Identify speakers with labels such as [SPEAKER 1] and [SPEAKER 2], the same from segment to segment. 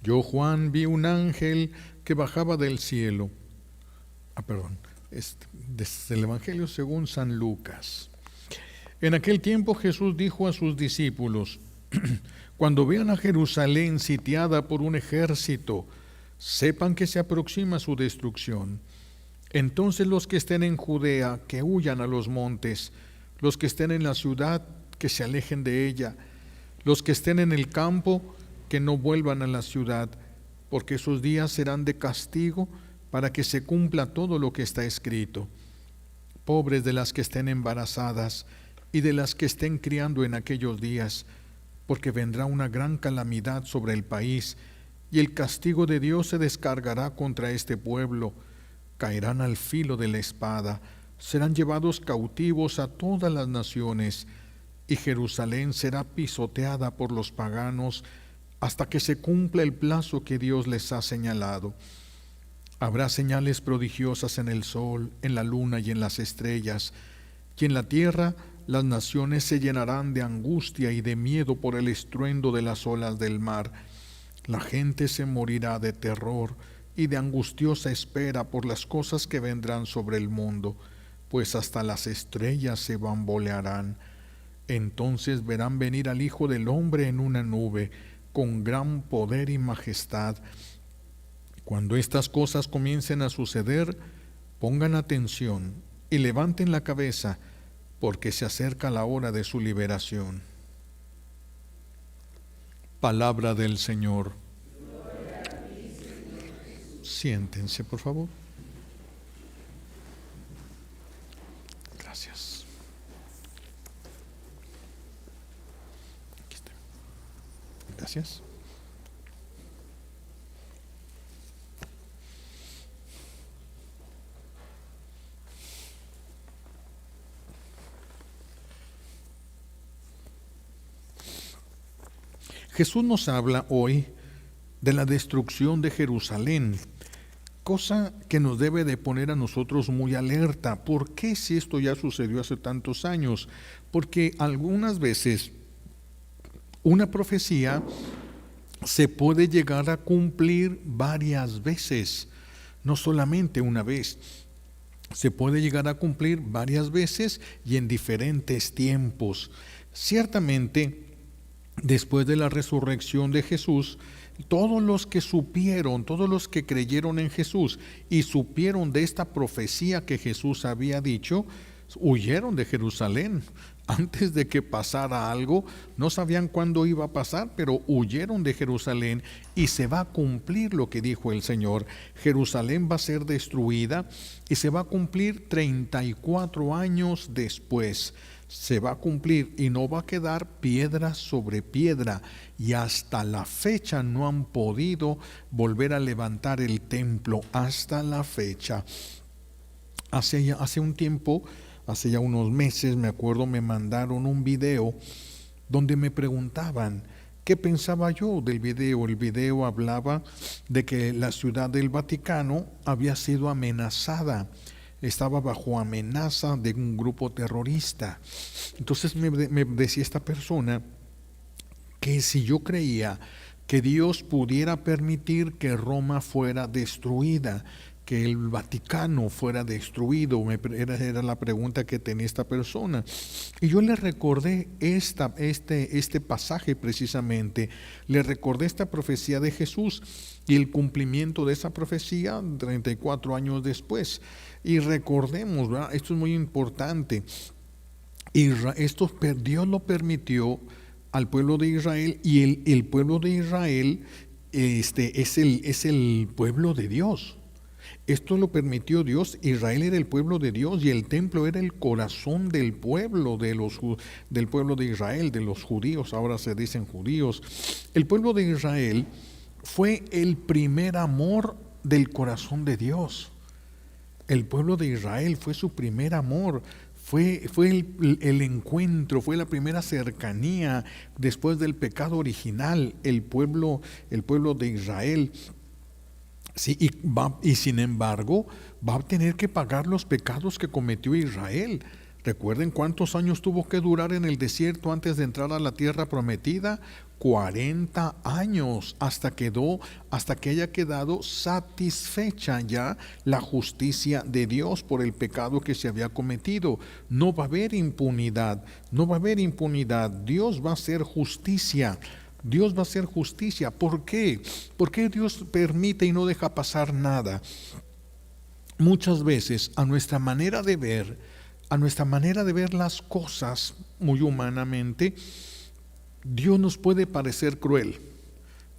[SPEAKER 1] Yo, Juan, vi un ángel que bajaba del cielo. Desde el Evangelio según San Lucas. En aquel tiempo Jesús dijo a sus discípulos: Cuando vean a Jerusalén sitiada por un ejército, sepan que se aproxima su destrucción. Entonces los que estén en Judea, que huyan a los montes; los que estén en la ciudad, que se alejen de ella; los que estén en el campo, que no vuelvan a la ciudad, porque esos días serán de castigo, para que se cumpla todo lo que está escrito. Pobres de las que estén embarazadas y de las que estén criando en aquellos días, porque vendrá una gran calamidad sobre el país, y el castigo de Dios se descargará contra este pueblo. Caerán al filo de la espada, serán llevados cautivos a todas las naciones, y Jerusalén será pisoteada por los paganos hasta que se cumpla el plazo que Dios les ha señalado. Habrá señales prodigiosas en el sol, en la luna y en las estrellas, y en la tierra las naciones se llenarán de angustia y de miedo por el estruendo de las olas del mar. La gente se morirá de terror y de angustiosa espera por las cosas que vendrán sobre el mundo, pues hasta las estrellas se bambolearán. Entonces verán venir al Hijo del Hombre en una nube, con gran poder y majestad. Cuando estas cosas comiencen a suceder, pongan atención y levanten la cabeza, porque se acerca la hora de su liberación. Palabra del Señor. Siéntense, por favor. Gracias. Aquí está. Gracias. Jesús nos habla hoy de la destrucción de Jerusalén, cosa que nos debe de poner a nosotros muy alerta. ¿Por qué si esto ya sucedió hace tantos años? Porque algunas veces una profecía se puede llegar a cumplir varias veces, no solamente una vez. Se puede llegar a cumplir varias veces y en diferentes tiempos. Ciertamente, después de la resurrección de Jesús, todos los que supieron, todos los que creyeron en Jesús y supieron de esta profecía que Jesús había dicho, huyeron de Jerusalén. Antes de que pasara algo, no sabían cuándo iba a pasar, pero huyeron de Jerusalén y se va a cumplir lo que dijo el Señor. Jerusalén va a ser destruida y se va a cumplir 34 años después. Se va a cumplir y no va a quedar piedra sobre piedra, y hasta la fecha no han podido volver a levantar el templo, hasta la fecha. Hace un tiempo, hace ya unos meses, me acuerdo, me mandaron un video donde me preguntaban qué pensaba yo del video. El video hablaba de que la ciudad del Vaticano había sido amenazada, estaba bajo amenaza de un grupo terrorista. Entonces me decía esta persona que si yo creía que Dios pudiera permitir que Roma fuera destruida, que el Vaticano fuera destruido, era la pregunta que tenía esta persona. Y yo le recordé este pasaje precisamente, le recordé esta profecía de Jesús y el cumplimiento de esa profecía 34 años después. Y recordemos, ¿verdad? Esto es muy importante. Dios lo permitió al pueblo de Israel, y el pueblo de Israel es el pueblo de Dios. Esto lo permitió Dios. Israel era el pueblo de Dios y el templo era el corazón del pueblo del pueblo de Israel, de los judíos. Ahora se dicen judíos. El pueblo de Israel fue el primer amor del corazón de Dios. El pueblo de Israel fue su primer amor. Fue el encuentro, fue la primera cercanía después del pecado original. El pueblo de Israel. Sí, y sin embargo va a tener que pagar los pecados que cometió Israel. Recuerden cuántos años tuvo que durar en el desierto antes de entrar a la tierra prometida. 40 años hasta que haya quedado satisfecha ya la justicia de Dios por el pecado que se había cometido. No va a haber impunidad, no va a haber impunidad. Dios va a hacer justicia. Dios va a hacer justicia. ¿Por qué? ¿Por qué Dios permite y no deja pasar nada? Muchas veces a nuestra manera de ver las cosas muy humanamente, Dios nos puede parecer cruel.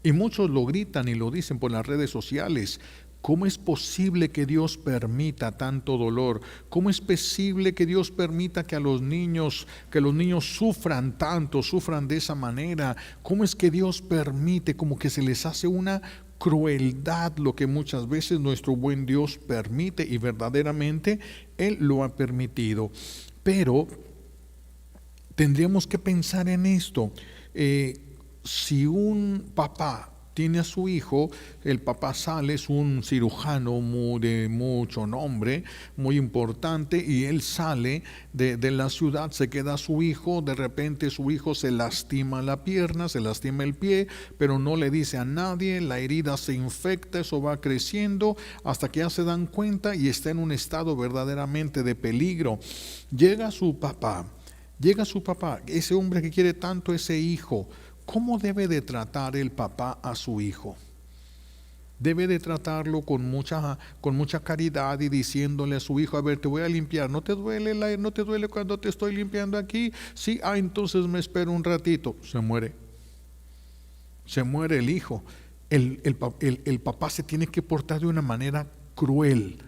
[SPEAKER 1] Y muchos lo gritan y lo dicen por las redes sociales. ¿Cómo es posible que Dios permita tanto dolor? ¿Cómo es posible que Dios permita que los niños sufran tanto, sufran de esa manera? ¿Cómo es que Dios permite, como que se les hace una crueldad lo que muchas veces nuestro buen Dios permite? Y verdaderamente Él lo ha permitido. Pero tendríamos que pensar en esto. Si un papá tiene a su hijo, el papá sale, es un cirujano de mucho nombre, muy importante, y él sale de la ciudad, se queda su hijo, de repente su hijo se lastima la pierna, se lastima el pie, pero no le dice a nadie, la herida se infecta, eso va creciendo, hasta que ya se dan cuenta y está en un estado verdaderamente de peligro. Llega su papá, ese hombre que quiere tanto ese hijo. ¿Cómo debe de tratar el papá a su hijo? Debe de tratarlo con mucha caridad y diciéndole a su hijo: a ver, te voy a limpiar, ¿no te duele cuando te estoy limpiando aquí? Sí, entonces me espero un ratito. Se muere el hijo. El papá se tiene que portar de una manera cruel.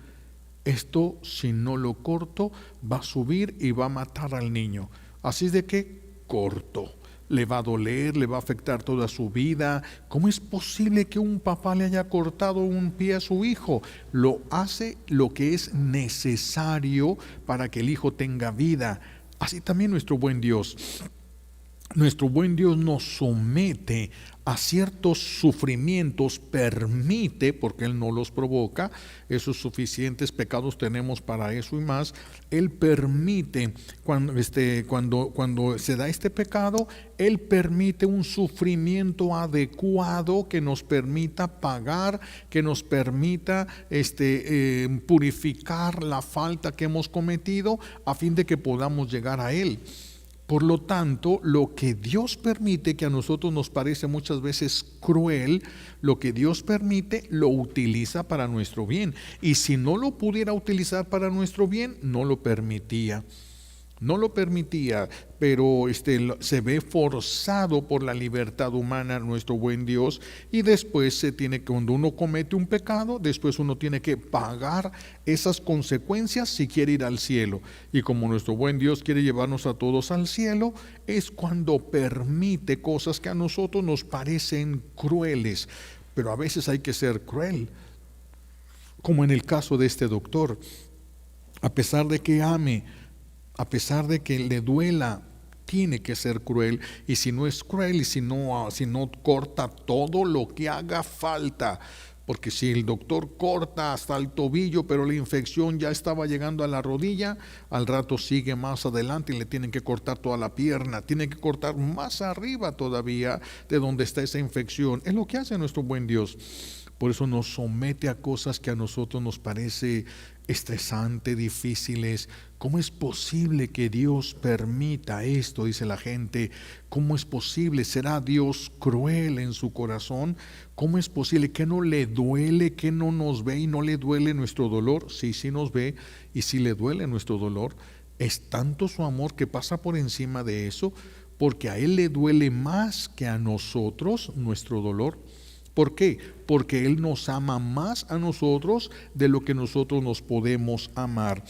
[SPEAKER 1] Esto, si no lo corto, va a subir y va a matar al niño. Así es de que corto. Le va a doler, le va a afectar toda su vida. ¿Cómo es posible que un papá le haya cortado un pie a su hijo? Lo hace lo que es necesario para que el hijo tenga vida. Así también nuestro buen Dios. Nuestro buen Dios nos somete a ciertos sufrimientos, permite, porque Él no los provoca, esos suficientes pecados tenemos para eso y más. Él permite, cuando se da este pecado, Él permite un sufrimiento adecuado que nos permita pagar, que nos permita purificar la falta que hemos cometido, a fin de que podamos llegar a Él. Por lo tanto, lo que Dios permite, que a nosotros nos parece muchas veces cruel, lo que Dios permite lo utiliza para nuestro bien. Y si no lo pudiera utilizar para nuestro bien, no lo permitía. No lo permitía, pero se ve forzado por la libertad humana nuestro buen Dios, y después cuando uno comete un pecado, después uno tiene que pagar esas consecuencias si quiere ir al cielo. Y como nuestro buen Dios quiere llevarnos a todos al cielo, es cuando permite cosas que a nosotros nos parecen crueles, pero a veces hay que ser cruel, como en el caso de este doctor. A pesar de que ame, a pesar de que le duela, tiene que ser cruel. Y si no es cruel y si no corta todo lo que haga falta, porque si el doctor corta hasta el tobillo, pero la infección ya estaba llegando a la rodilla, al rato sigue más adelante y le tienen que cortar toda la pierna, tienen que cortar más arriba todavía de donde está esa infección. Es lo que hace nuestro buen Dios. Por eso nos somete a cosas que a nosotros nos parece estresante, difíciles. ¿Cómo es posible que Dios permita esto? Dice la gente. ¿Cómo es posible? ¿Será Dios cruel en su corazón? ¿Cómo es posible? ¿Que no le duele? ¿Que no nos ve y no le duele nuestro dolor? Sí, sí nos ve y sí le duele nuestro dolor. Es tanto su amor que pasa por encima de eso, porque a Él le duele más que a nosotros nuestro dolor. ¿Por qué? Porque Él nos ama más a nosotros de lo que nosotros nos podemos amar.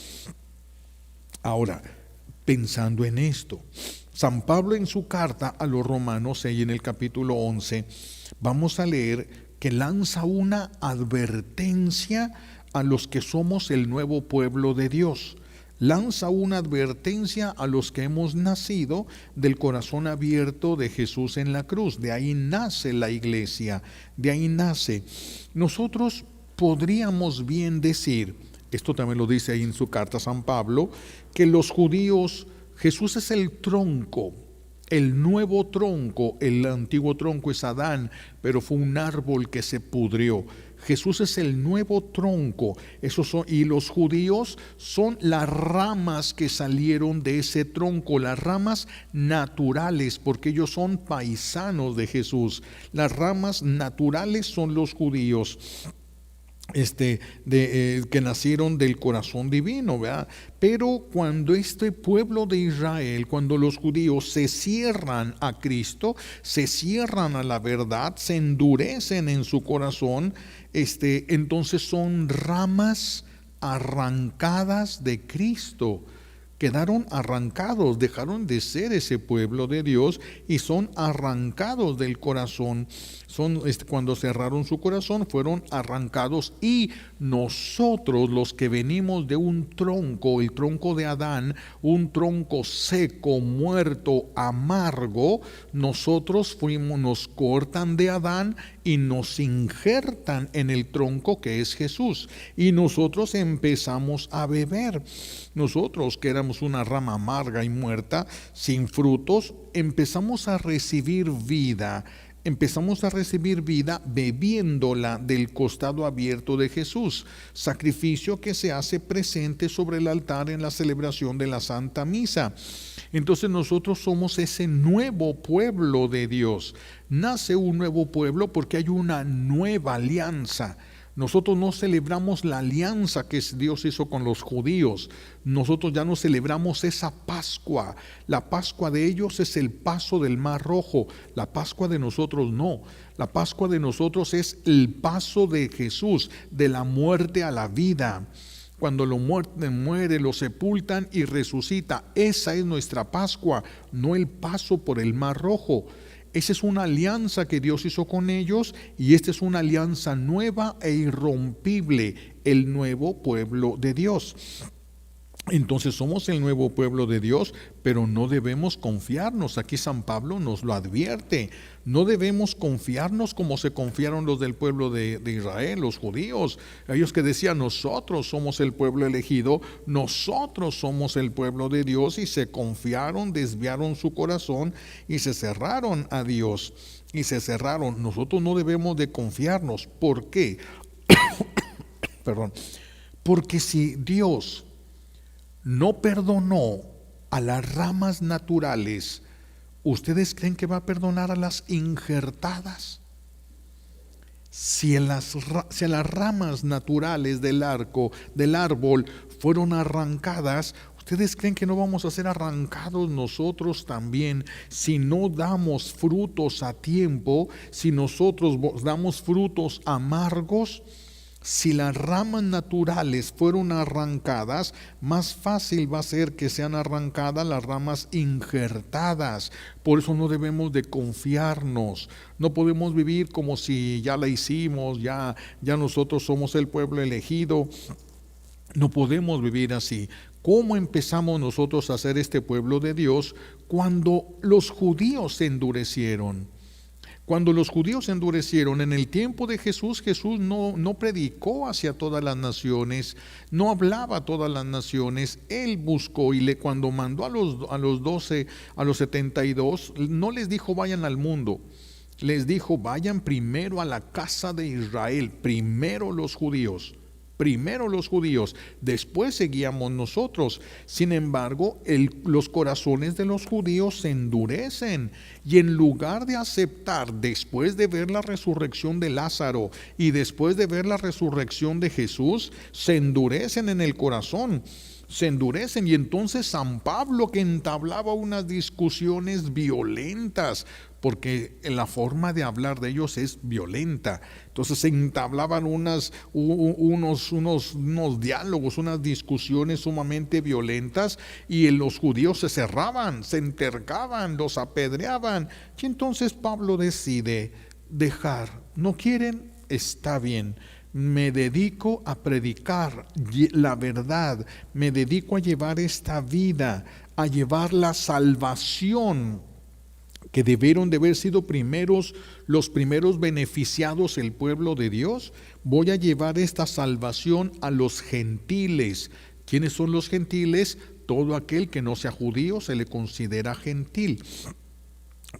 [SPEAKER 1] Ahora, pensando en esto, San Pablo en su carta a los Romanos, y en el capítulo 11, vamos a leer que lanza una advertencia a los que somos el nuevo pueblo de Dios. Lanza una advertencia a los que hemos nacido del corazón abierto de Jesús en la cruz. De ahí nace la iglesia, de ahí nace. Nosotros podríamos bien decir, esto también lo dice ahí en su carta San Pablo, que los judíos, Jesús es el tronco el nuevo tronco. El antiguo tronco es Adán, pero fue un árbol que se pudrió. Jesús es el nuevo tronco. Y los judíos son las ramas que salieron de ese tronco, las ramas naturales, porque ellos son paisanos de Jesús. Las ramas naturales son los judíos. Que nacieron del corazón divino, ¿verdad? Pero cuando este pueblo de Israel, cuando los judíos se cierran a Cristo, se cierran a la verdad, se endurecen en su corazón, entonces son ramas arrancadas de Cristo. Quedaron arrancados, dejaron de ser ese pueblo de Dios y son arrancados del corazón. Cuando cerraron su corazón, fueron arrancados, y nosotros, los que venimos de un tronco, el tronco de Adán, un tronco seco, muerto, amargo, nosotros nos cortan de Adán y nos injertan en el tronco que es Jesús, y nosotros empezamos a beber. Nosotros, que éramos una rama amarga y muerta, sin frutos, empezamos a recibir vida. Empezamos a recibir vida bebiéndola del costado abierto de Jesús, sacrificio que se hace presente sobre el altar en la celebración de la Santa Misa. Entonces nosotros somos ese nuevo pueblo de Dios. Nace un nuevo pueblo porque hay una nueva alianza. Nosotros no celebramos la alianza que Dios hizo con los judíos. Nosotros ya no celebramos esa Pascua. La Pascua de ellos es el paso del Mar Rojo. La Pascua de nosotros no. La Pascua de nosotros es el paso de Jesús, de la muerte a la vida. Cuando muere, lo sepultan y resucita. Esa es nuestra Pascua, no el paso por el Mar Rojo. Esa es una alianza que Dios hizo con ellos, y esta es una alianza nueva e irrompible, el nuevo pueblo de Dios. Entonces somos el nuevo pueblo de Dios, pero no debemos confiarnos. Aquí San Pablo nos lo advierte. No debemos confiarnos como se confiaron los del pueblo de Israel, los judíos. Ellos que decían, nosotros somos el pueblo elegido, nosotros somos el pueblo de Dios, y se confiaron, desviaron su corazón y se cerraron a Dios. Y se cerraron. Nosotros no debemos de confiarnos. ¿Por qué? Perdón. Porque si Dios no perdonó a las ramas naturales, ¿ustedes creen que va a perdonar a las injertadas? Si las ramas naturales del árbol fueron arrancadas, ¿ustedes creen que no vamos a ser arrancados nosotros también si no damos frutos a tiempo, si nosotros damos frutos amargos? Si las ramas naturales fueron arrancadas, más fácil va a ser que sean arrancadas las ramas injertadas. Por eso no debemos de confiarnos. No podemos vivir como si ya la hicimos, ya nosotros somos el pueblo elegido. No podemos vivir así. ¿Cómo empezamos nosotros a ser este pueblo de Dios? Cuando los judíos se endurecieron. Cuando los judíos se endurecieron en el tiempo de Jesús, Jesús no predicó hacia todas las naciones, no hablaba a todas las naciones. Él buscó, y cuando mandó a los 12, a los 72, no les dijo vayan al mundo. Les dijo vayan primero a la casa de Israel, primero los judíos. Después seguíamos nosotros. Sin embargo, los corazones de los judíos se endurecen, y en lugar de aceptar, después de ver la resurrección de Lázaro y después de ver la resurrección de Jesús, se endurecen en el corazón. Se endurecen, y entonces San Pablo, que entablaba unas discusiones violentas, porque la forma de hablar de ellos es violenta. Entonces se entablaban unos diálogos, unas discusiones sumamente violentas, y los judíos se cerraban, se entercaban, los apedreaban. Y entonces Pablo decide dejar. ¿No quieren? Está bien. Me dedico a predicar la verdad, me dedico a llevar esta vida, a llevar la salvación, que debieron de haber sido los primeros beneficiados el pueblo de Dios. Voy a llevar esta salvación a los gentiles. ¿Quiénes son los gentiles? Todo aquel que no sea judío se le considera gentil.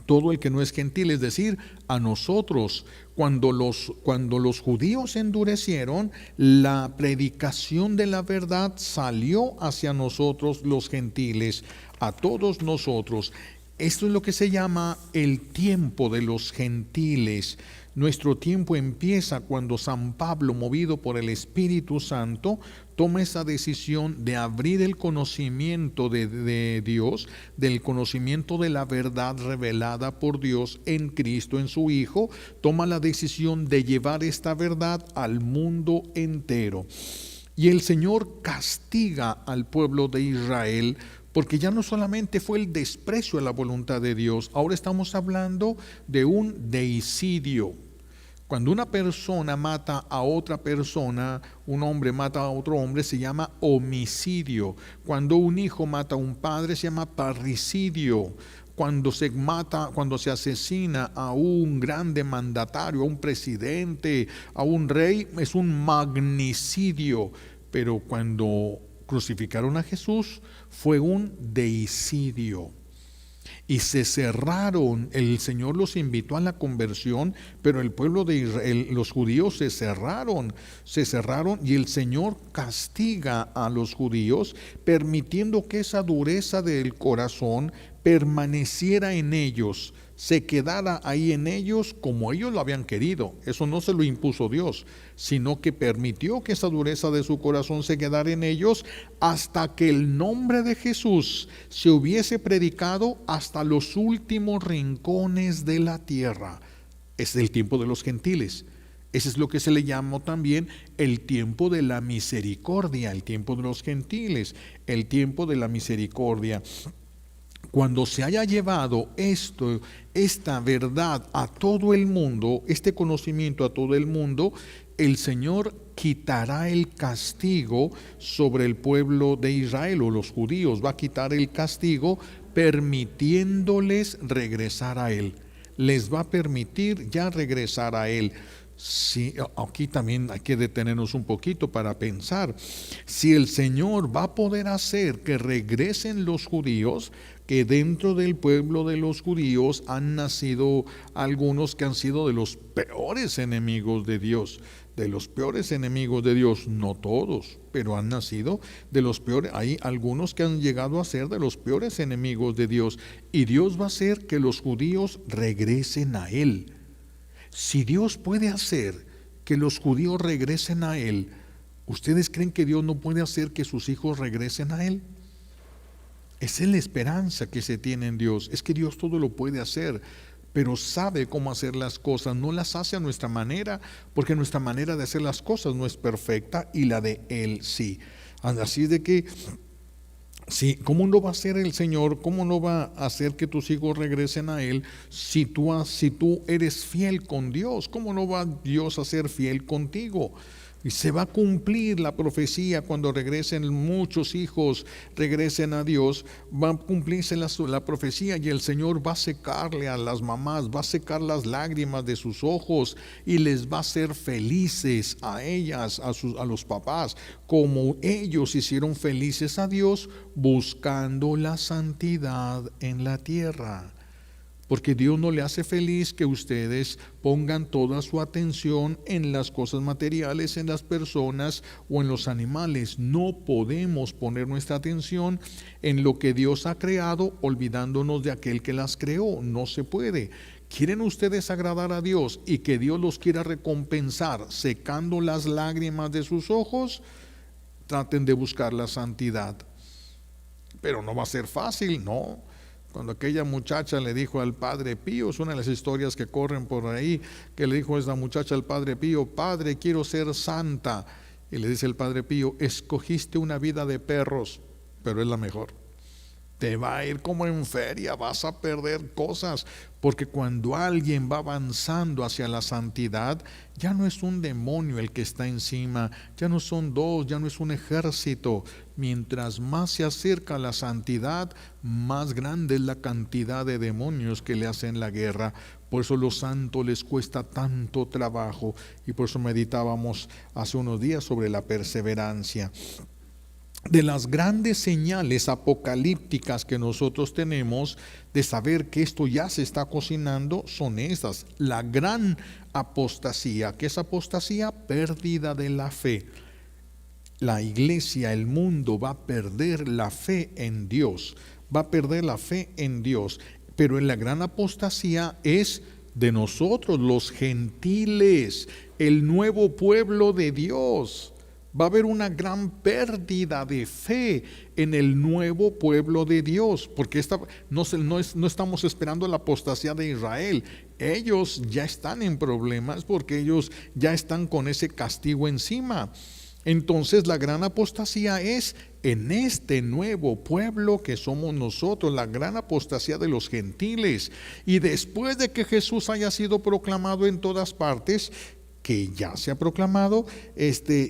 [SPEAKER 1] todo el que no es gentil, es decir, a nosotros. Cuando los judíos endurecieron, la predicación de la verdad salió hacia nosotros los gentiles, a todos nosotros. Esto es lo que se llama el tiempo de los gentiles. Nuestro tiempo empieza cuando San Pablo, movido por el Espíritu Santo, toma esa decisión de abrir el conocimiento de Dios, del conocimiento de la verdad revelada por Dios en Cristo, en su Hijo. Toma la decisión de llevar esta verdad al mundo entero. Y el Señor castiga al pueblo de Israel, porque ya no solamente fue el desprecio a la voluntad de Dios, ahora estamos hablando de un deicidio. Cuando una persona mata a otra persona, un hombre mata a otro hombre, se llama homicidio. Cuando un hijo mata a un padre, se llama parricidio. Cuando se mata, cuando se asesina a un grande mandatario, a un presidente, a un rey, es un magnicidio. Pero cuando crucificaron a Jesús, fue un deicidio. Y se cerraron, el Señor los invitó a la conversión, pero el pueblo de Israel, los judíos se cerraron y el Señor castiga a los judíos, permitiendo que esa dureza del corazón permaneciera en ellos, se quedara ahí en ellos como ellos lo habían querido. Eso no se lo impuso Dios, sino que permitió que esa dureza de su corazón se quedara en ellos hasta que el nombre de Jesús se hubiese predicado hasta los últimos rincones de la tierra. Es el tiempo de los gentiles. Ese es lo que se le llamó también el tiempo de la misericordia, el tiempo de los gentiles, el tiempo de la misericordia. Cuando se haya llevado esta verdad a todo el mundo, este conocimiento a todo el mundo, el Señor quitará el castigo sobre el pueblo de Israel, o los judíos. Va a quitar el castigo permitiéndoles regresar a Él. Les va a permitir ya regresar a Él. Sí, aquí también hay que detenernos un poquito para pensar. Si el Señor va a poder hacer que regresen los judíos, que dentro del pueblo de los judíos han nacido algunos que han sido de los peores enemigos de Dios, no todos, pero han nacido de los peores. Hay algunos que han llegado a ser de los peores enemigos de Dios, y Dios va a hacer que los judíos regresen a Él. Si Dios puede hacer que los judíos regresen a Él, ¿ustedes creen que Dios no puede hacer que sus hijos regresen a Él? Esa es la esperanza que se tiene en Dios. Es que Dios todo lo puede hacer, pero sabe cómo hacer las cosas. No las hace a nuestra manera, porque nuestra manera de hacer las cosas no es perfecta y la de Él sí. Así de que, sí, ¿cómo no va a hacer el Señor? ¿Cómo no va a hacer que tus hijos regresen a Él si tú eres fiel con Dios? ¿Cómo no va Dios a ser fiel contigo? Y se va a cumplir la profecía cuando regresen muchos hijos, regresen a Dios. Va a cumplirse la profecía, y el Señor va a secarle a las mamás, va a secar las lágrimas de sus ojos y les va a hacer felices a ellas, a los papás, como ellos hicieron felices a Dios buscando la santidad en la tierra. Porque Dios no le hace feliz que ustedes pongan toda su atención en las cosas materiales, en las personas o en los animales. No podemos poner nuestra atención en lo que Dios ha creado, olvidándonos de aquel que las creó. No se puede. ¿Quieren ustedes agradar a Dios y que Dios los quiera recompensar secando las lágrimas de sus ojos? Traten de buscar la santidad. Pero no va a ser fácil, ¿no? Cuando aquella muchacha le dijo al Padre Pío, es una de las historias que corren por ahí, que le dijo esa muchacha al Padre Pío: Padre, quiero ser santa. Y le dice el Padre Pío: escogiste una vida de perros, pero es la mejor. Te va a ir como en feria, vas a perder cosas, porque cuando alguien va avanzando hacia la santidad, ya no es un demonio el que está encima, ya no son dos, ya no es un ejército. Mientras más se acerca a la santidad, más grande es la cantidad de demonios que le hacen la guerra. Por eso a los santos les cuesta tanto trabajo, y por eso meditábamos hace unos días sobre la perseverancia. de las grandes señales apocalípticas que nosotros tenemos de saber que esto ya se está cocinando son estas: la gran apostasía. ¿Qué es apostasía? Pérdida de la fe. La iglesia, el mundo va a perder la fe en Dios, va a perder la fe en Dios. Pero en la gran apostasía es de nosotros, los gentiles, el nuevo pueblo de Dios. Va a haber una gran pérdida de fe en el nuevo pueblo de Dios, porque no estamos esperando la apostasía de Israel. Ellos ya están en problemas porque ellos ya están con ese castigo encima. Entonces la gran apostasía es en este nuevo pueblo que somos nosotros, la gran apostasía de los gentiles. Y después de que Jesús haya sido proclamado en todas partes, que ya se ha proclamado,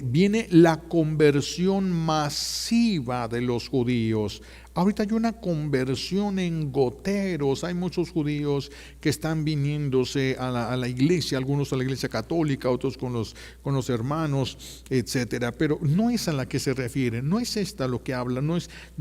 [SPEAKER 1] viene la conversión masiva de los judíos. Ahorita hay una conversión en goteros. Hay muchos judíos que están viniéndose a la iglesia, algunos a la iglesia católica, otros con los hermanos, etcétera. Pero no es a la que se refiere, no es esta lo que habla, no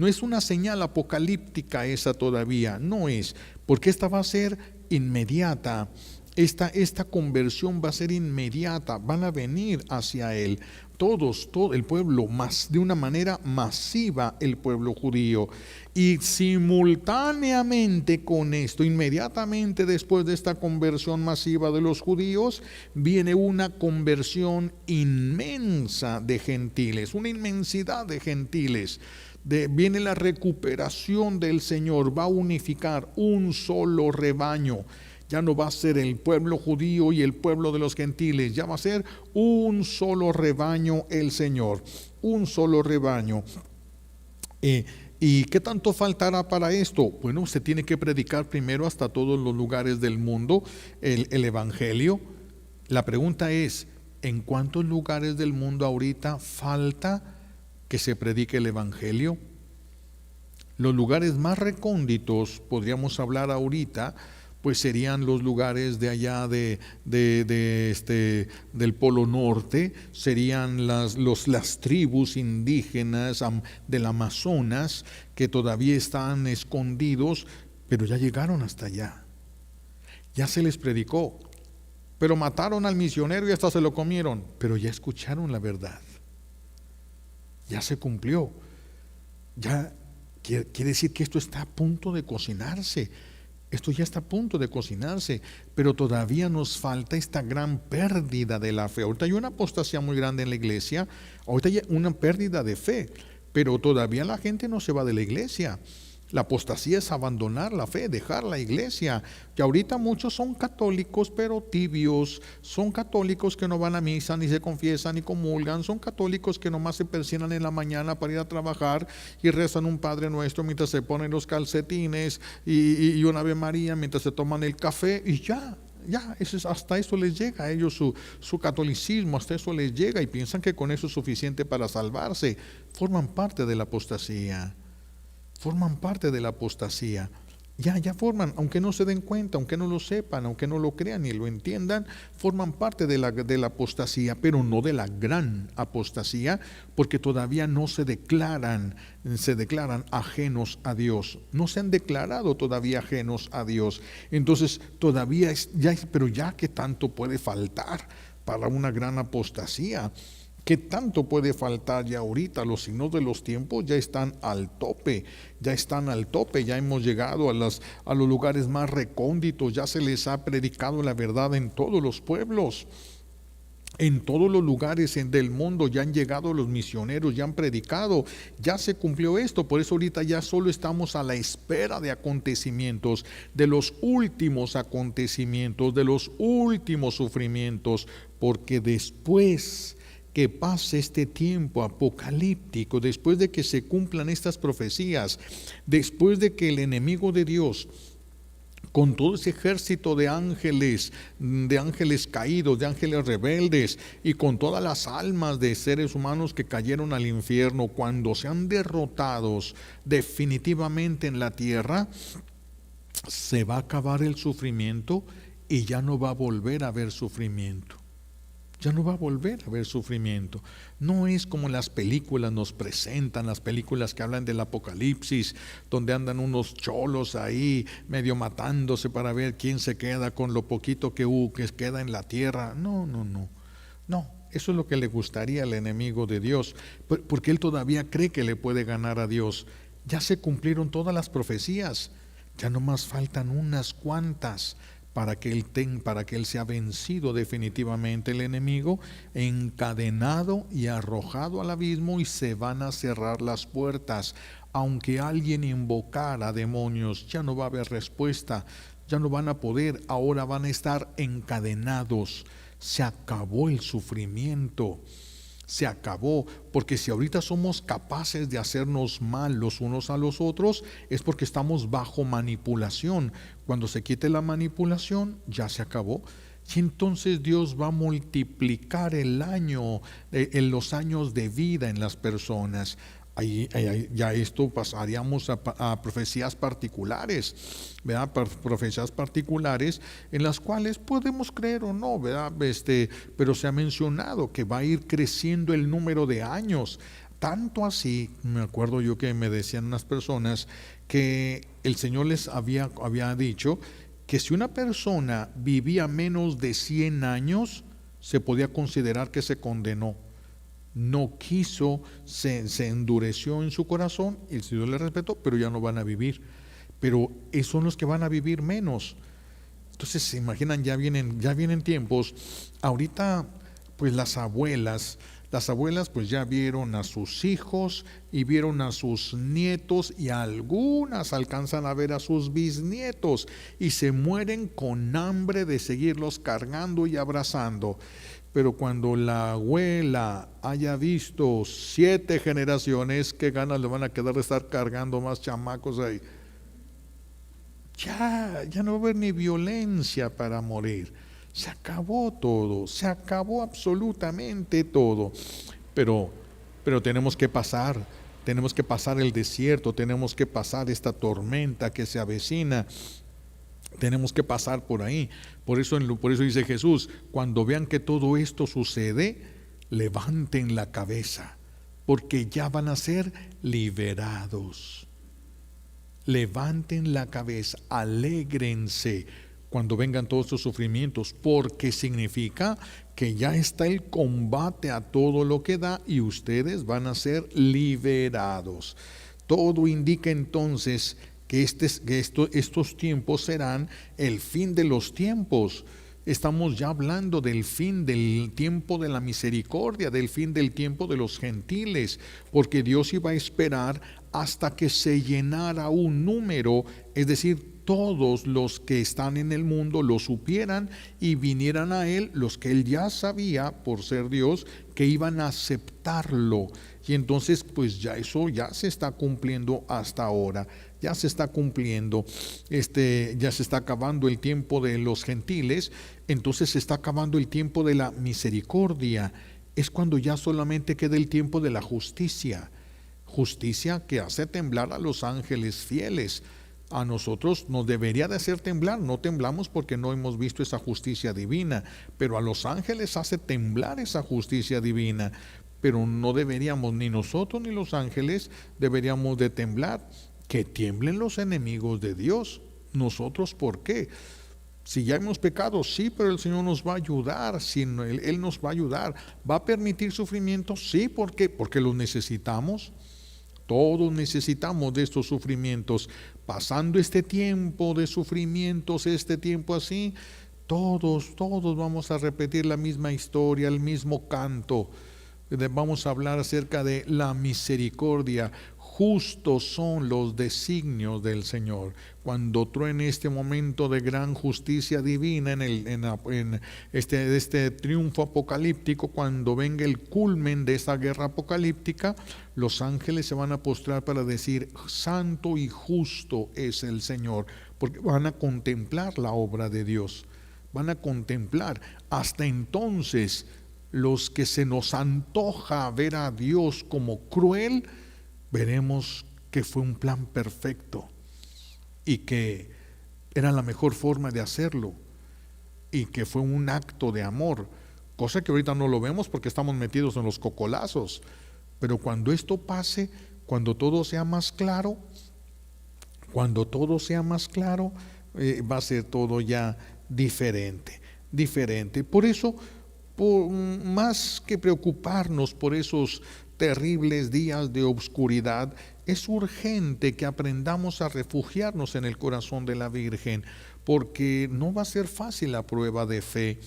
[SPEAKER 1] es una señal apocalíptica esa todavía, no es, porque esta va a ser inmediata. Esta conversión va a ser inmediata, van a venir hacia él todo el pueblo, de una manera masiva, el pueblo judío. Y simultáneamente con esto, inmediatamente después de esta conversión masiva de los judíos, viene una conversión inmensa de gentiles, una inmensidad de gentiles. Viene la recuperación del Señor, va a unificar un solo rebaño. Ya no va a ser el pueblo judío y el pueblo de los gentiles, ya va a ser un solo rebaño el Señor, un solo rebaño. ¿Y qué tanto faltará para esto? Bueno, se tiene que predicar primero hasta todos los lugares del mundo el Evangelio. La pregunta es, ¿en cuántos lugares del mundo ahorita falta que se predique el Evangelio? Los lugares más recónditos, podríamos hablar ahorita, pues serían los lugares de allá del Polo Norte, serían las tribus indígenas del Amazonas, que todavía están escondidos, pero ya llegaron hasta allá. Ya se les predicó, pero mataron al misionero y hasta se lo comieron, pero ya escucharon la verdad. Ya se cumplió. Ya quiere decir que esto está a punto de cocinarse. Esto ya está a punto de cocinarse, pero todavía nos falta esta gran pérdida de la fe. Ahorita hay una apostasía muy grande en la iglesia, ahorita hay una pérdida de fe, pero todavía la gente no se va de la iglesia. La apostasía es abandonar la fe, dejar la iglesia. Que ahorita muchos son católicos, pero tibios. Son católicos que no van a misa, ni se confiesan, ni comulgan. Son católicos que nomás se persignan en la mañana para ir a trabajar y rezan un Padre Nuestro mientras se ponen los calcetines y una Ave María mientras se toman el café y ya. Hasta eso les llega a ellos su catolicismo, hasta eso les llega y piensan que con eso es suficiente para salvarse. Forman parte de la apostasía. Forman parte de la apostasía. Ya forman, aunque no se den cuenta, aunque no lo sepan, aunque no lo crean ni lo entiendan, forman parte de la apostasía, pero no de la gran apostasía, porque todavía no se declaran ajenos a Dios. No se han declarado todavía ajenos a Dios. Entonces, todavía pero ya que tanto puede faltar para una gran apostasía. ¿Qué tanto puede faltar ya ahorita? Los signos de los tiempos ya están al tope, ya hemos llegado a los lugares más recónditos, ya se les ha predicado la verdad en todos los pueblos. En todos los lugares del mundo ya han llegado los misioneros, ya han predicado, ya se cumplió esto. Por eso ahorita ya solo estamos a la espera de acontecimientos, de los últimos acontecimientos, de los últimos sufrimientos, porque después que pase este tiempo apocalíptico, después de que se cumplan estas profecías, después de que el enemigo de Dios, con todo ese ejército de ángeles caídos, de ángeles rebeldes, y con todas las almas de seres humanos que cayeron al infierno, cuando sean derrotados definitivamente en la tierra, se va a acabar el sufrimiento y ya no va a volver a haber sufrimiento. ya no va a volver a haber sufrimiento. No es como las películas nos presentan, las películas que hablan del apocalipsis, donde andan unos cholos ahí medio matándose para ver quién se queda con lo poquito que queda en la tierra. No, no, no. No, eso es lo que le gustaría al enemigo de Dios, porque él todavía cree que le puede ganar a Dios. Ya se cumplieron todas las profecías, ya nomás faltan unas cuantas para que él sea vencido definitivamente el enemigo, encadenado y arrojado al abismo, y se van a cerrar las puertas. Aunque alguien invocara demonios, ya no va a haber respuesta, ya no van a poder, ahora van a estar encadenados. Se acabó el sufrimiento, se acabó, porque si ahorita somos capaces de hacernos mal los unos a los otros, es porque estamos bajo manipulación. Cuando se quite la manipulación, ya se acabó. Y entonces Dios va a multiplicar los años de vida en las personas. Ya esto pasaríamos a profecías particulares, ¿verdad? Profecías particulares en las cuales podemos creer o no, ¿verdad? Pero se ha mencionado que va a ir creciendo el número de años. Tanto así, me acuerdo yo que me decían unas personas que el Señor les había dicho que si una persona vivía menos de 100 años, se podía considerar que se condenó. No quiso, se endureció en su corazón, y el Señor le respetó, pero ya no van a vivir. Pero esos son los que van a vivir menos. Entonces se imaginan, ya vienen tiempos. Ahorita pues las abuelas pues ya vieron a sus hijos y vieron a sus nietos, y algunas alcanzan a ver a sus bisnietos y se mueren con hambre de seguirlos cargando y abrazando. Pero cuando la abuela haya visto 7 generaciones, qué ganas le van a quedar de estar cargando más chamacos ahí. Ya no va a haber ni violencia para morir. Se acabó todo, se acabó absolutamente todo. Pero tenemos que pasar el desierto, tenemos que pasar esta tormenta que se avecina. Tenemos que pasar por ahí. Por eso dice Jesús, cuando vean que todo esto sucede, levanten la cabeza, porque ya van a ser liberados. Levanten la cabeza, alégrense cuando vengan todos estos sufrimientos, porque significa que ya está el combate a todo lo que da y ustedes van a ser liberados. Todo indica entonces que estos tiempos serán el fin de los tiempos. Estamos ya hablando del fin del tiempo de la misericordia, del fin del tiempo de los gentiles, porque Dios iba a esperar hasta que se llenara un número, es decir, todos los que están en el mundo lo supieran y vinieran a Él, los que Él ya sabía por ser Dios que iban a aceptarlo. Y entonces pues ya eso ya se está cumpliendo hasta ahora. Ya se está cumpliendo, ya se está acabando el tiempo de los gentiles, entonces se está acabando el tiempo de la misericordia. Es cuando ya solamente queda el tiempo de la justicia, justicia que hace temblar a los ángeles fieles. A nosotros nos debería de hacer temblar, no temblamos porque no hemos visto esa justicia divina, pero a los ángeles hace temblar esa justicia divina. Pero no deberíamos, ni nosotros ni los ángeles deberíamos de temblar. Que tiemblen los enemigos de Dios. Nosotros, ¿por qué? Si ya hemos pecado, sí, pero el Señor nos va a ayudar. Él nos va a ayudar. ¿Va a permitir sufrimiento? Sí, ¿por qué? Porque los necesitamos. Todos necesitamos de estos sufrimientos. Pasando este tiempo de sufrimientos, este tiempo así, todos vamos a repetir la misma historia, el mismo canto. Vamos a hablar acerca de la misericordia. Justos son los designios del Señor. Cuando truene este momento de gran justicia divina en este triunfo apocalíptico, cuando venga el culmen de esa guerra apocalíptica, los ángeles se van a postrar para decir: santo y justo es el Señor, porque van a contemplar la obra de Dios, van a contemplar. Hasta entonces, los que se nos antoja ver a Dios como cruel, veremos que fue un plan perfecto y que era la mejor forma de hacerlo y que fue un acto de amor, cosa que ahorita no lo vemos porque estamos metidos en los cocolazos, pero cuando esto pase, cuando todo sea más claro, va a ser todo ya diferente. Por eso, más que preocuparnos por esos terribles días de oscuridad, es urgente que aprendamos a refugiarnos en el corazón de la Virgen, porque no va a ser fácil la prueba de fe,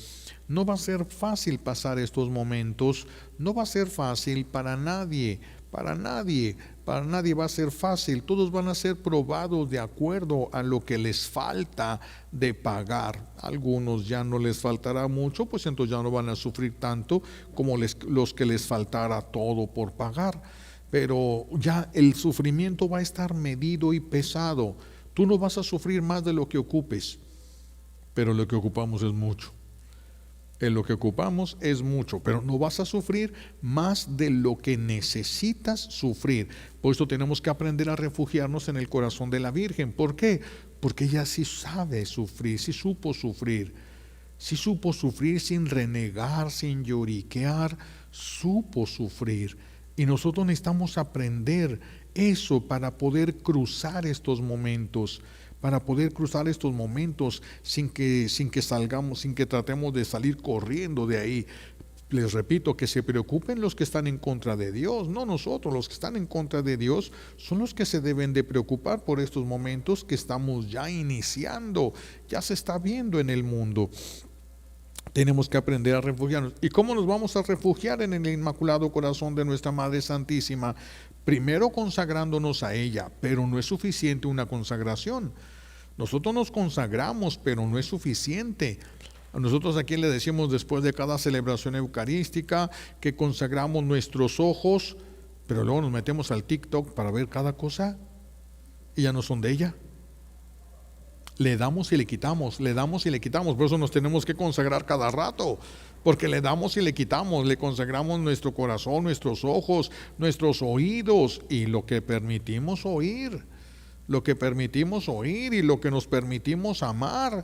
[SPEAKER 1] no va a ser fácil pasar estos momentos, no va a ser fácil para nadie va a ser fácil, todos van a ser probados de acuerdo a lo que les falta de pagar. Algunos ya no les faltará mucho, pues entonces ya no van a sufrir tanto como los que les faltara todo por pagar. Pero ya el sufrimiento va a estar medido y pesado. Tú no vas a sufrir más de lo que ocupes, pero lo que ocupamos es mucho. En lo que ocupamos es mucho, pero no vas a sufrir más de lo que necesitas sufrir. Por eso tenemos que aprender a refugiarnos en el corazón de la Virgen. ¿Por qué? Porque ella sí sabe sufrir, sí supo sufrir sin renegar, sin lloriquear, supo sufrir. Y nosotros necesitamos aprender eso para poder cruzar estos momentos. Sin que salgamos, sin que tratemos de salir corriendo de ahí. Les repito, que se preocupen los que están en contra de Dios, no nosotros. Los que están en contra de Dios son los que se deben de preocupar por estos momentos que estamos ya iniciando, ya se está viendo en el mundo. Tenemos que aprender a refugiarnos. ¿Y cómo nos vamos a refugiar en el Inmaculado Corazón de nuestra Madre Santísima? Primero consagrándonos a ella, pero no es suficiente una consagración. Nosotros nos consagramos, pero no es suficiente. A nosotros aquí le decimos después de cada celebración eucarística que consagramos nuestros ojos, pero luego nos metemos al TikTok para ver cada cosa y ya no son de ella. Le damos y le quitamos, por eso nos tenemos que consagrar cada rato, porque le damos y le quitamos, le consagramos nuestro corazón, nuestros ojos, nuestros oídos y lo que permitimos oír y lo que nos permitimos amar.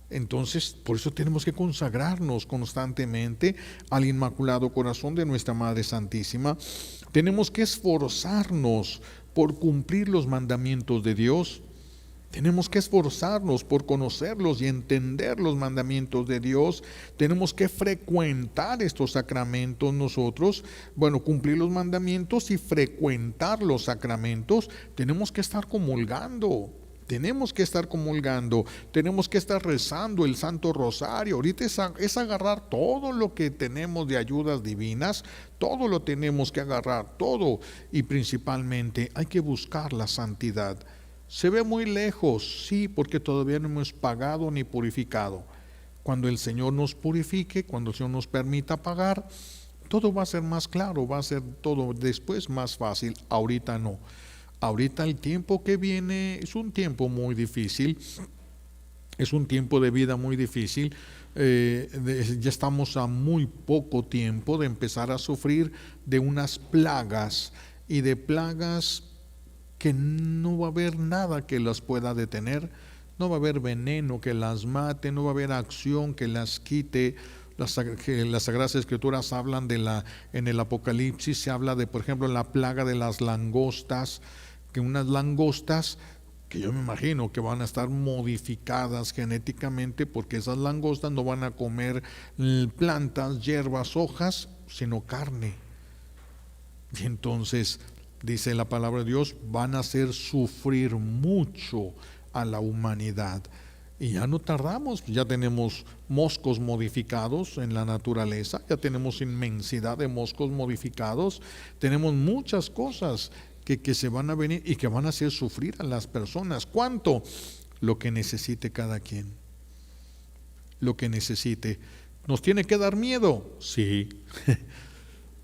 [SPEAKER 1] Entonces, por eso tenemos que consagrarnos constantemente al Inmaculado Corazón de nuestra Madre Santísima. Tenemos que esforzarnos por cumplir los mandamientos de Dios. Tenemos que esforzarnos por conocerlos y entender los mandamientos de Dios. Tenemos que frecuentar estos sacramentos nosotros. Bueno, cumplir los mandamientos y frecuentar los sacramentos. Tenemos que estar comulgando. Tenemos que estar rezando el Santo Rosario. Ahorita es agarrar todo lo que tenemos de ayudas divinas. Todo lo tenemos que agarrar, todo. Y principalmente hay que buscar la santidad. Se ve muy lejos, sí, porque todavía no hemos pagado ni purificado. Cuando el Señor nos purifique, cuando el Señor nos permita pagar, todo va a ser más claro, va a ser todo después más fácil. Ahorita no. Ahorita el tiempo que viene es un tiempo muy difícil, es un tiempo de vida muy difícil. Ya estamos a muy poco tiempo de empezar a sufrir de unas plagas y de plagas que no va a haber nada que las pueda detener, no va a haber veneno que las mate, no va a haber acción que las quite. Las Sagradas Escrituras hablan en el Apocalipsis se habla de, por ejemplo, la plaga de las langostas, que unas langostas que yo me imagino que van a estar modificadas genéticamente, porque esas langostas no van a comer plantas, hierbas, hojas, sino carne. Y entonces dice la palabra de Dios, van a hacer sufrir mucho a la humanidad. Y ya no tardamos, ya tenemos moscos modificados en la naturaleza, ya tenemos inmensidad de moscos modificados, tenemos muchas cosas que se van a venir y que van a hacer sufrir a las personas. ¿Cuánto? Lo que necesite cada quien. Lo que necesite. ¿Nos tiene que dar miedo? Sí.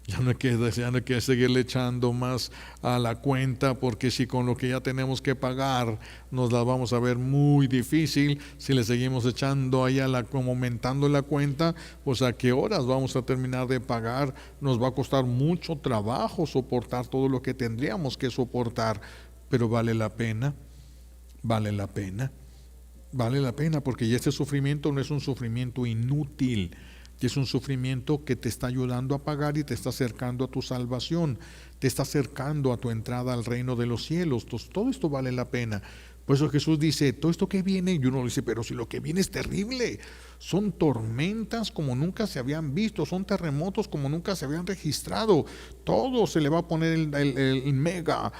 [SPEAKER 1] Ya no hay que seguirle echando más a la cuenta, porque si con lo que ya tenemos que pagar nos la vamos a ver muy difícil, si le seguimos echando ahí como aumentando la cuenta, pues a qué horas vamos a terminar de pagar. Nos va a costar mucho trabajo soportar todo lo que tendríamos que soportar, pero vale la pena, porque ya este sufrimiento no es un sufrimiento inútil. que es un sufrimiento que te está ayudando a pagar y te está acercando a tu salvación, te está acercando a tu entrada al reino de los cielos. Entonces, todo esto vale la pena. Por eso Jesús dice, todo esto que viene, y uno dice, pero si lo que viene es terrible, son tormentas como nunca se habían visto, son terremotos como nunca se habían registrado, todo se le va a poner el mega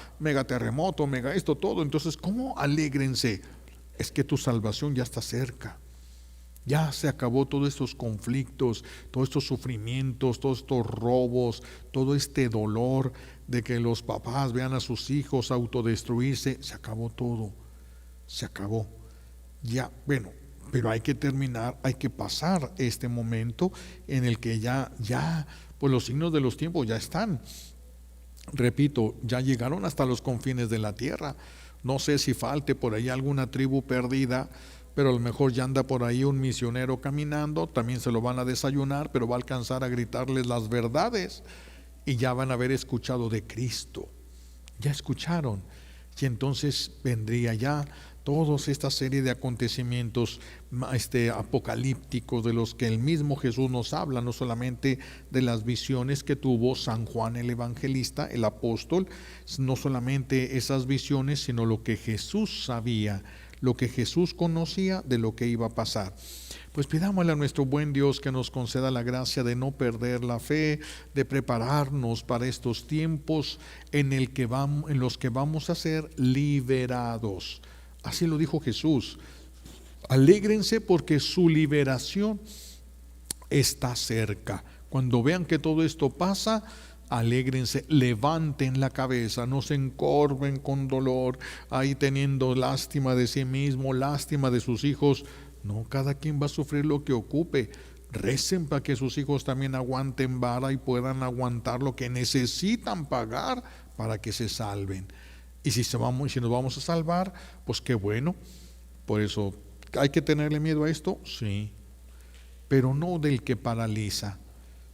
[SPEAKER 1] terremoto, mega esto, todo. Entonces, ¿cómo alégrense? Es que tu salvación ya está cerca. Ya se acabó todos estos conflictos, todos estos sufrimientos, todos estos robos, todo este dolor de que los papás vean a sus hijos autodestruirse. Se acabó todo, se acabó. Ya, bueno, pero hay que terminar, hay que pasar este momento en el que ya, pues los signos de los tiempos ya están. Repito, ya llegaron hasta los confines de la tierra. No sé si falte por ahí alguna tribu perdida, pero a lo mejor ya anda por ahí un misionero caminando, también se lo van a desayunar, pero va a alcanzar a gritarles las verdades y ya van a haber escuchado de Cristo. Ya escucharon. Y entonces vendría ya toda esta serie de acontecimientos apocalípticos de los que el mismo Jesús nos habla, no solamente de las visiones que tuvo San Juan el Evangelista, el apóstol, no solamente esas visiones, sino lo que Jesús sabía, lo que Jesús conocía de lo que iba a pasar. Pues pidámosle a nuestro buen Dios que nos conceda la gracia de no perder la fe, de prepararnos para estos tiempos en los que vamos a ser liberados. Así lo dijo Jesús. Alégrense porque su liberación está cerca. Cuando vean que todo esto pasa, alégrense, levanten la cabeza, no se encorven con dolor, ahí teniendo lástima de sí mismo, lástima de sus hijos. No, cada quien va a sufrir lo que ocupe. Recen para que sus hijos también aguanten vara y puedan aguantar lo que necesitan pagar para que se salven. Y si nos vamos a salvar, pues qué bueno. Por eso, ¿hay que tenerle miedo a esto? Sí. Pero no del que paraliza,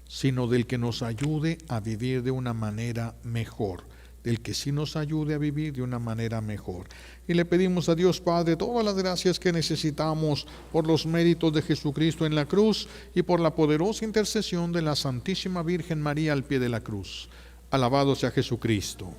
[SPEAKER 1] sino del que nos ayude a vivir de una manera mejor, del que sí nos ayude a vivir de una manera mejor. Y le pedimos a Dios Padre todas las gracias que necesitamos por los méritos de Jesucristo en la cruz y por la poderosa intercesión de la Santísima Virgen María al pie de la cruz. Alabado sea Jesucristo.